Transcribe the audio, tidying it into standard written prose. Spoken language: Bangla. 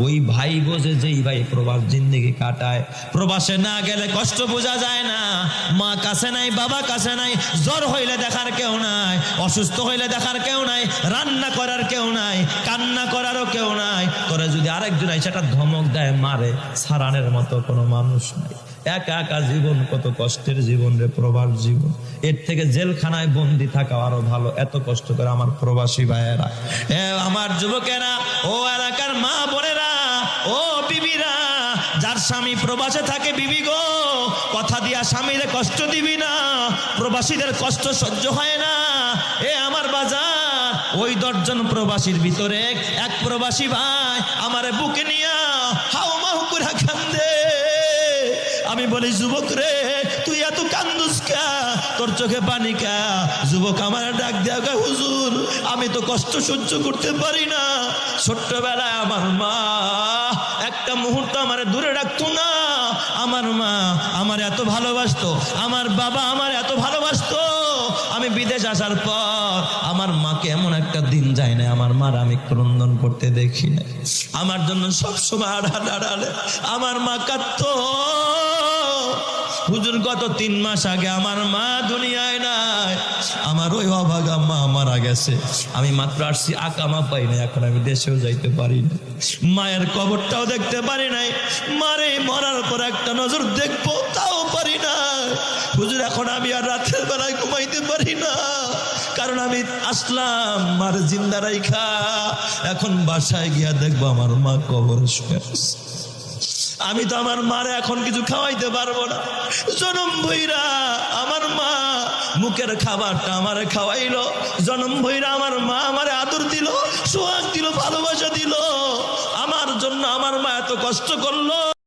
ওই ভাই বোঝে যেই ভাই প্রবাস জিন্দেগি কাটায়। প্রবাসে না গেলে কষ্ট বোঝা যায় না। মা কাছে নাই, বাবা কাছে নাই, জ্বর হইলে দেখার কেউ নাই, অসুস্থ হইলে দেখার কেউ নাই, রান্না করার কেউ নাই, কান্না করারও কেউ নাই। করে যদি আরেকজন সেটা ধমক দেয়, মারে, সারানের মতো কোনো মানুষ নাই। একা একা জীবন, কত কষ্টের জীবন রে প্রবাস জীবন। এর থেকে জেলখানায় বন্দি থাকা আরো ভালো। এত কষ্ট করে আমার প্রবাসী ভাইয়েরা, আমার যুবকেরা, ও এলাকার মা বোনেরা, ও বিবিরা, যার স্বামী প্রবাসে থাকে, বিবি গো, কথা দিয়া স্বামীরে কষ্ট দিবি না। প্রবাসীদের কষ্ট সহ্য হয় না। এ আমার বাজার, ওই 10 জন প্রবাসীর ভিতরে এক প্রবাসী ভাই আমারে বুকে নিয়া হাউ মাউ করে কান্দে। আমি বলি, যুবক রে, তুই এত কান্দুস কা? তোর চোখে পানি কা? যুবক আমার ডাক দেয়া, হুজুর, আমি তো কষ্ট সহ্য করতে পারি না। ছোট্টবেলায় আমার মা একটা মুহূর্ত আমার দূরে রাখতো না। আমার মা আমার এত ভালোবাসতো, আমার বাবা আমার এত ভালোবাসতো। আমি বিদেশ আসার পর আমার মাকে এমন একটা দিন যায় না আমার মার আমি ক্রন্দন করতে দেখি না। আমার জন্য সবসময় আড়ালে আমার মা কাঁদতো। হুজুর, গত 3 মাস আগে আমার মা দুনিয়ায় নাই। আমার ওই অভাগা মা মারা গেছে। আমি মাত্র আসছি, আকামা পাই না, এখন আমি দেশেও যাইতে পারি না, মায়ের কবরটাও দেখতে পারি নাই। মারে মরার পর একটা নজর দেখবো তাও পারি না। হুজুর, এখন আমি আর রাতের বেলায় ঘুমাইতে পারি না, কারণ আমি আসলাম মার জিন্দা রাইখা, এখন বাসায় গিয়া দেখবো আমার মা কবরে শুয়ে আছে। আমি তো আমার মারে এখন কিছু খাওয়াইতে পারবো না। জনম ভইরা আমার মা মুখের খাবারটা আমারে খাওয়াইলো। জনম ভইরা আমার মা আমারে আদর দিল, সোহাগ দিল, ভালোবাসা দিল। আমার জন্য আমার মা এত কষ্ট করলো।